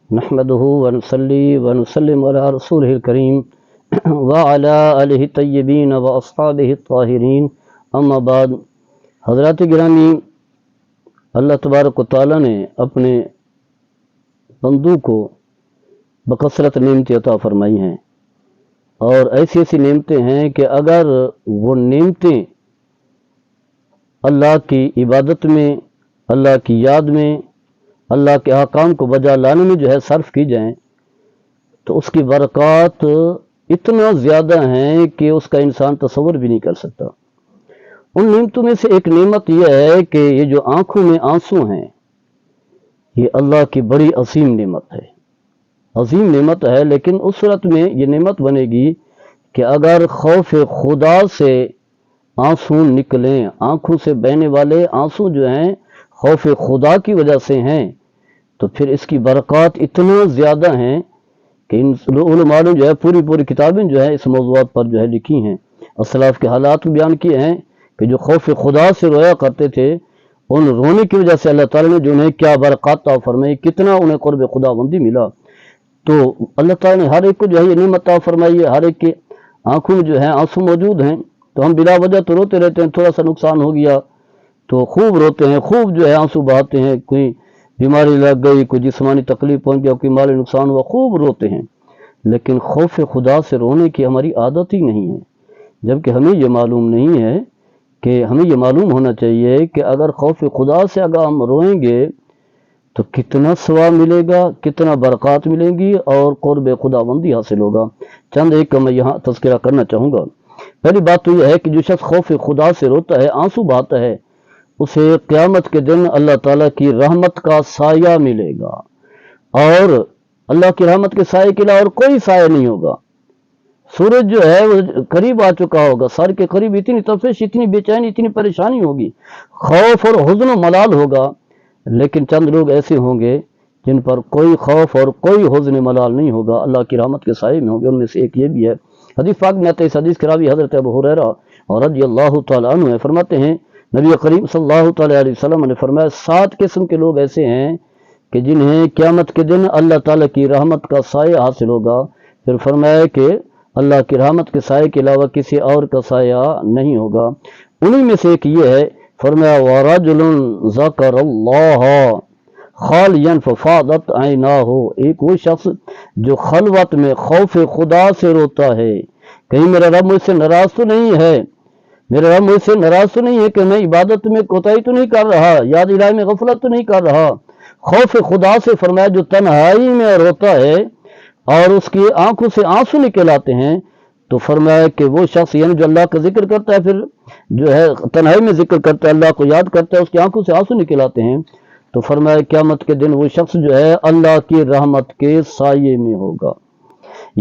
نحمده ونصلي ونسلم على رسوله الكريم وعلى آله الطيبين وأصحابه الطاهرين اما بعد۔ حضرات گرامی، اللہ تبارک و تعالیٰ نے اپنے بندوں کو بکثرت نعمتیں عطا فرمائی ہیں، اور ایسی ایسی نعمتیں ہیں کہ اگر وہ نعمتیں اللہ کی عبادت میں، اللہ کی یاد میں، اللہ کے احکام کو بجا لانے میں صرف کی جائیں تو اس کی برکات اتنا زیادہ ہیں کہ اس کا انسان تصور بھی نہیں کر سکتا۔ ان نعمتوں میں سے ایک نعمت یہ ہے کہ یہ جو آنکھوں میں آنسو ہیں، یہ اللہ کی بڑی عظیم نعمت ہے، عظیم نعمت ہے۔ لیکن اس صورت میں یہ نعمت بنے گی کہ اگر خوف خدا سے آنسو نکلیں، آنکھوں سے بہنے والے آنسو جو ہیں خوف خدا کی وجہ سے ہیں، تو پھر اس کی برکات اتنا زیادہ ہیں کہ ان علماء نے پوری کتابیں اس موضوعات پر لکھی ہیں، اسلاف کے حالات بیان کیے ہیں کہ جو خوف خدا سے رویا کرتے تھے، ان رونے کی وجہ سے اللہ تعالیٰ نے جو انہیں کیا برکات عطا فرمائی، کتنا انہیں قرب خدا بندی ملا۔ تو اللہ تعالیٰ نے ہر ایک کو یہ نعمت عطا فرمائی ہے، ہر ایک کے آنکھوں میں آنسو موجود ہیں، تو ہم بلا وجہ تو روتے رہتے ہیں، تھوڑا سا نقصان ہو گیا تو خوب روتے ہیں، خوب آنسو بہاتے ہیں، کوئی بیماری لگ گئی، کوئی جسمانی تکلیف پہنچ گیا، کوئی مالی نقصان ہوا، خوب روتے ہیں۔ لیکن خوف خدا سے رونے کی ہماری عادت ہی نہیں ہے، جبکہ ہمیں یہ معلوم نہیں ہے کہ ہمیں یہ معلوم ہونا چاہیے کہ اگر خوف خدا سے اگر ہم روئیں گے تو کتنا ثواب ملے گا، کتنا برکات ملیں گی اور قرب خدا بندی حاصل ہوگا۔ چند ایک کا میں یہاں تذکرہ کرنا چاہوں گا۔ پہلی بات تو یہ ہے کہ جو شخص خوف خدا سے روتا ہے، آنسو بہاتا ہے، اسے قیامت کے دن اللہ تعالیٰ کی رحمت کا سایہ ملے گا، اور اللہ کی رحمت کے سائے کے علاوہ اور کوئی سایہ نہیں ہوگا۔ سورج وہ قریب آ چکا ہوگا، سر کے قریب، اتنی تفش، اتنی بے چینی، اتنی پریشانی ہوگی، خوف اور حزن و ملال ہوگا۔ لیکن چند لوگ ایسے ہوں گے جن پر کوئی خوف اور کوئی حزن ملال نہیں ہوگا، اللہ کی رحمت کے سائے میں ہوں گے۔ ان میں سے ایک یہ بھی ہے، حدیث پاک میں آتا ہے، اس حدیث کے راوی حضرت ابو ہریرہ رضی اللہ تعالیٰ عنہ ہے، فرماتے ہیں نبی کریم صلی اللہ تعالیٰ علیہ وسلم نے فرمایا 7 قسم کے لوگ ایسے ہیں کہ جنہیں قیامت کے دن اللہ تعالیٰ کی رحمت کا سایہ حاصل ہوگا۔ پھر فرمایا کہ اللہ کی رحمت کے سائے کے علاوہ کسی اور کا سایہ نہیں ہوگا۔ انہی میں سے ایک یہ ہے، فرمایا وَرَجُلٌ ذَكَرَ اللَّهَ خَالِيًا فَفَاضَتْ عَيْنَاهُ، ایک وہ شخص جو خلوت میں خوف خدا سے روتا ہے، کہیں میرا رب مجھ سے ناراض تو نہیں ہے، میرا رب مجھ سے ناراض تو نہیں ہے کہ میں عبادت میں کوتاہی تو نہیں کر رہا، یاد الہی میں غفلت تو نہیں کر رہا۔ خوف خدا سے فرمایا جو تنہائی میں روتا ہے اور اس کی آنکھوں سے آنسو نکل آتے ہیں، تو فرمایا کہ وہ شخص جو اللہ کا ذکر کرتا ہے، پھر تنہائی میں ذکر کرتا ہے، اللہ کو یاد کرتا ہے، اس کی آنکھوں سے آنسو نکل آتے ہیں، تو فرمایا قیامت کے دن وہ شخص اللہ کی رحمت کے سائے میں ہوگا۔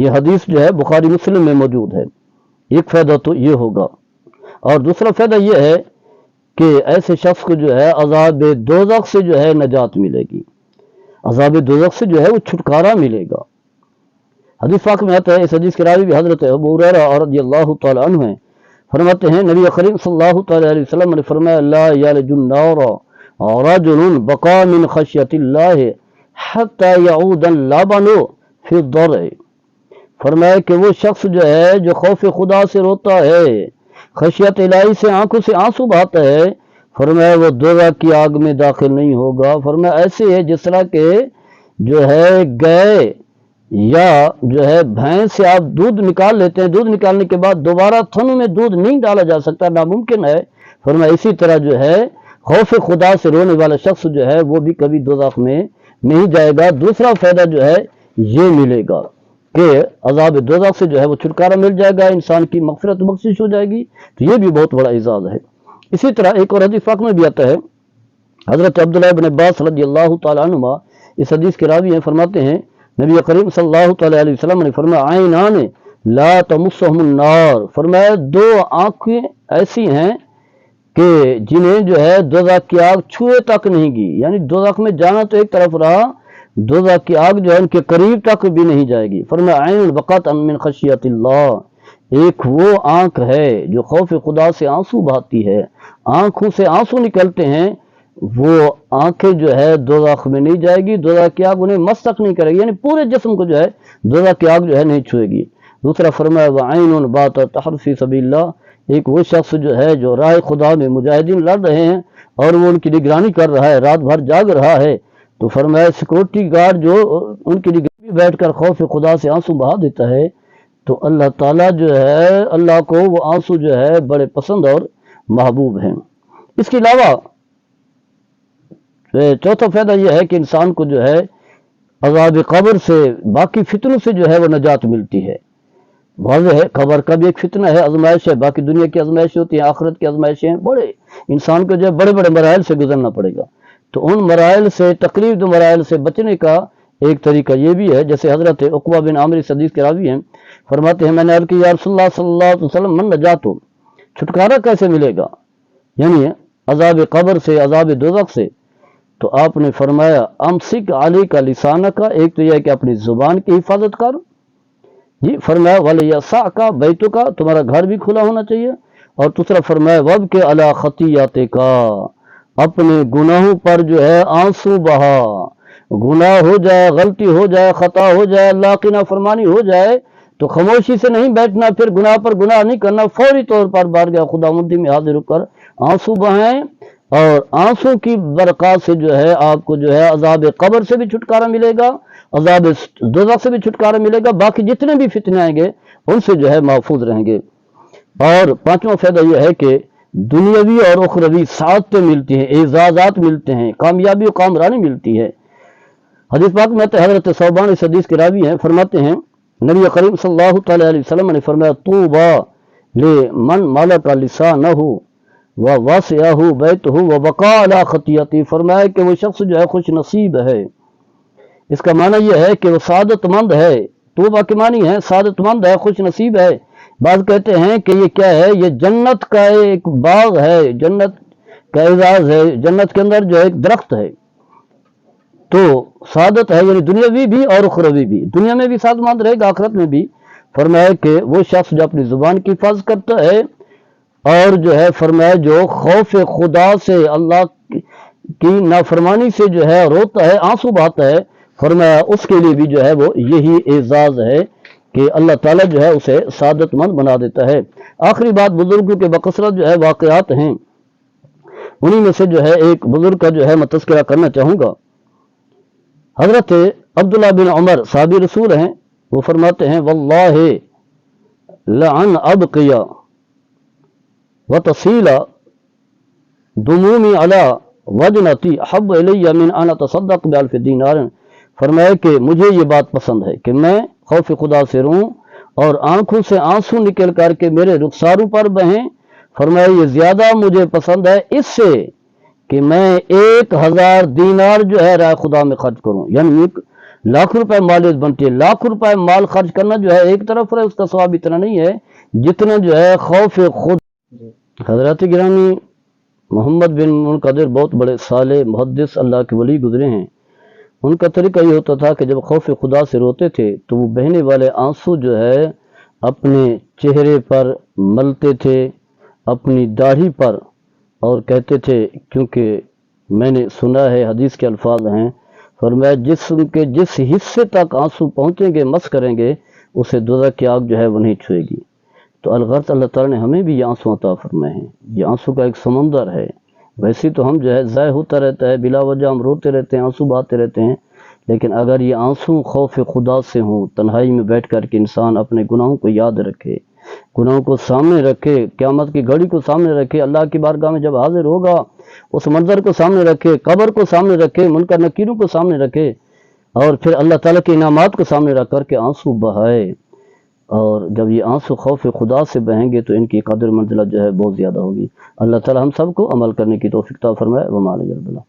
یہ حدیث بخاری مسلم میں موجود ہے۔ ایک فائدہ تو یہ ہوگا، اور دوسرا فائدہ یہ ہے کہ ایسے شخص کو عذاب دوزخ سے نجات ملے گی، عذاب دوزخ سے وہ چھٹکارا ملے گا۔ حدیث پاک میں آتا ہے، اس حدیث کے راوی بھی حضرت ابو ہریرہ رضی اللہ تعالیٰ عنہ ہیں، فرماتے ہیں نبی کریم صلی اللہ تعالیٰ علیہ وسلم نے فرمایا لا یلج النار رجل بقى من خشیۃ اللہ حتی یعود اللبن فی الضرع، فرمایا کہ وہ شخص جو خوف خدا سے روتا ہے، خشیت الہی سے آنکھوں سے آنسو بہاتا ہے، فرمایا وہ دوزخ کی آگ میں داخل نہیں ہوگا۔ فرمایا ایسے ہے جس طرح کہ گائے یا بھینس سے آپ دودھ نکال لیتے ہیں، دودھ نکالنے کے بعد دوبارہ تھنوں میں دودھ نہیں ڈالا جا سکتا، ناممکن ہے۔ فرمایا اسی طرح خوف خدا سے رونے والا شخص وہ بھی کبھی دوزخ میں نہیں جائے گا۔ دوسرا فائدہ یہ ملے گا کہ عذاب دوزخ سے وہ چھٹکارا مل جائے گا، انسان کی مغفرت بخشش ہو جائے گی، تو یہ بھی بہت بڑا اعزاز ہے۔ اسی طرح ایک اور حدیث پاک میں بھی آتا ہے، حضرت عبداللہ بن عباس رضی اللہ تعالیٰ عنہما اس حدیث کے راوی ہیں، فرماتے ہیں نبی کریم صلی اللہ تعالیٰ علیہ وسلم نے فرمایا عینان لا تمسہم النار، فرمایا 2 آنکھیں ایسی ہیں کہ جنہیں دوزخ کی آگ چھوئے تک نہیں گی، یعنی دوزخ میں جانا تو ایک طرف رہا، دوزخ کی آگ ان کے قریب تک بھی نہیں جائے گی۔ فرمایا عین بقت من خشیت اللہ، ایک وہ آنکھ ہے جو خوف خدا سے آنسو بہاتی ہے، آنکھوں سے آنسو نکلتے ہیں وہ آنکھیں جو ہے دوزخ میں نہیں جائے گی، دوزخ کی آگ انہیں مس تک نہیں کرے گی، یعنی پورے جسم کو جو ہے دوزخ کی آگ جو ہے نہیں چھوئے گی۔ دوسرا فرمایا وعین بات تحر فی سبیل اللہ، ایک وہ شخص جو ہے جو راہ خدا میں مجاہدین لڑ رہے ہیں اور وہ ان کی نگرانی کر رہا ہے، رات بھر جاگ رہا ہے، تو فرمایا سیکورٹی گارڈ جو ان کی نگرانی میں بیٹھ کر خوف خدا سے آنسو بہا دیتا ہے، تو اللہ تعالیٰ جو ہے اللہ کو وہ آنسو جو ہے بڑے پسند اور محبوب ہیں۔ اس کے علاوہ چوتھا فائدہ یہ ہے کہ انسان کو جو ہے عذاب قبر سے، باقی فتنوں سے جو ہے وہ نجات ملتی ہے۔ واضح ہے قبر کا بھی ایک فتنہ ہے، آزمائش ہے، باقی دنیا کی آزمائشیں ہوتی ہیں، آخرت کی آزمائشیں ہیں، بڑے انسان کو جو ہے بڑے بڑے مراحل سے گزرنا پڑے گا۔ تو ان مراحل سے، تقریب دو مراحل سے بچنے کا ایک طریقہ یہ بھی ہے، جیسے حضرت عقبہ بن عامر حدیث کے راوی ہیں، فرماتے ہیں میں نے عرض کی یا رسول اللہ صلی اللہ علیہ وسلم من نجات ہو، چھٹکارا کیسے ملے گا یعنی عذاب قبر سے، عذاب دوزخ سے؟ تو آپ نے فرمایا امسک علی کا لسانہ کا، ایک تو یہ ہے کہ اپنی زبان کی حفاظت کر، جی فرمایا وَلِيَسَعْ کا بیتوں کا، تمہارا گھر بھی کھلا ہونا چاہیے، اور دوسرا فرمایا وب کے علی خطیات کا، اپنے گناہوں پر جو ہے آنسو بہا، گناہ ہو جائے، غلطی ہو جائے، خطا ہو جائے، اللہ کی نافرمانی ہو جائے تو خاموشی سے نہیں بیٹھنا، پھر گناہ پر گناہ نہیں کرنا، فوری طور پر بارگاہ خداوندی میں حاضر ہو کر آنسو بہائیں، اور آنسو کی برکات سے جو ہے آپ کو جو ہے عذاب قبر سے بھی چھٹکارا ملے گا، عذاب دوزخ سے بھی چھٹکارا ملے گا، باقی جتنے بھی فتنے آئیں گے ان سے جو ہے محفوظ رہیں گے۔ اور پانچواں فائدہ یہ ہے کہ دنیاوی اور اخروی سعادتیں ملتی ہیں، اعزازات ملتے ہیں، کامیابی و کامرانی ملتی ہے۔ حدیث پاک میں حضرت ثوبان اس حدیث کے راوی ہیں، فرماتے ہیں نبی کریم صلی اللہ تعالی علیہ وسلم نے فرمایا طوبی لمن ملک لسانہ ووسعہ بیتہ وبقى علی خطیئتہ، فرمایا کہ وہ شخص جو ہے خوش نصیب ہے۔ اس کا معنی یہ ہے کہ وہ سعادت مند ہے، توبہ کے معنی ہے سعادت مند ہے، خوش نصیب ہے۔ بعض کہتے ہیں کہ یہ کیا ہے، یہ جنت کا ایک باغ ہے، جنت کا اعزاز ہے، جنت کے اندر جو ایک درخت ہے۔ تو سعادت ہے یعنی دنیاوی بھی اور اخروی بھی، دنیا میں بھی سعادت مند رہے گا، آخرت میں بھی۔ فرمایا کہ وہ شخص جو اپنی زبان کی حفاظت کرتا ہے اور جو ہے فرمایا جو خوف خدا سے، اللہ کی نافرمانی سے جو ہے روتا ہے، آنسو بہاتا ہے، فرمایا اس کے لیے بھی جو ہے وہ یہی اعزاز ہے کہ اللہ تعالیٰ جو ہے اسے سعادت مند بنا دیتا ہے۔ آخری بات بزرگوں کے بکثرت جو ہے واقعات ہیں، انہی میں سے جو ہے ایک بزرگ کا جو ہے میں تذکرہ کرنا چاہوں گا۔ حضرت عبداللہ بن عمر صحابی رسول ہیں، وہ فرماتے ہیں واللہ لعن ابقی وتصیل دمومی علی وجنتی احب الی من ان اتصدق بالف دینار، فرمایا کہ مجھے یہ بات پسند ہے کہ میں خوف خدا سے روں اور آنکھوں سے آنسو نکل کر کے میرے رخساروں پر بہیں، فرمایا یہ زیادہ مجھے پسند ہے اس سے کہ میں 1000 دینار جو ہے راہ خدا میں خرچ کروں، یعنی 1,00,000 روپے مالیت بنتی ہے، 1,00,000 روپے مال خرچ کرنا جو ہے ایک طرف ہے، اس کا ثواب اتنا نہیں ہے جتنا جو ہے خوف خود۔ حضرات گرامی، محمد بن منقدر بہت بڑے صالح محدث اللہ کے ولی گزرے ہیں، ان کا طریقہ یہ ہوتا تھا کہ جب خوف خدا سے روتے تھے تو وہ بہنے والے آنسو جو ہے اپنے چہرے پر ملتے تھے، اپنی داڑھی پر، اور کہتے تھے کیونکہ میں نے سنا ہے، حدیث کے الفاظ ہیں، فرمایا جسم کے جس حصے تک آنسو پہنچیں گے، مس کریں گے، اسے دوزخ کی آگ جو ہے وہ نہیں چھوئے گی۔ تو الغرض اللہ تعالیٰ نے ہمیں بھی یہ آنسو عطا فرمائے ہیں، یہ آنسو کا ایک سمندر ہے۔ ویسے تو ہم جو ہے ضائع ہوتا رہتا ہے، بلا وجہ ہم روتے رہتے ہیں، آنسو بہاتے رہتے ہیں، لیکن اگر یہ آنسو خوف خدا سے ہوں، تنہائی میں بیٹھ کر کے انسان اپنے گناہوں کو یاد رکھے، گناہوں کو سامنے رکھے، قیامت کی گھڑی کو سامنے رکھے، اللہ کی بارگاہ میں جب حاضر ہوگا اس منظر کو سامنے رکھے، قبر کو سامنے رکھے، منکر نکیروں کو سامنے رکھے، اور پھر اللہ تعالیٰ کے انعامات کو سامنے رکھ کر کے آنسو بہائے، اور جب یہ آنسو خوف خدا سے بہیں گے تو ان کی قدر منزلت جو ہے بہت زیادہ ہوگی۔ اللہ تعالیٰ ہم سب کو عمل کرنے کی توفیق عطا فرمائے۔ وما علینا الا البلاغ۔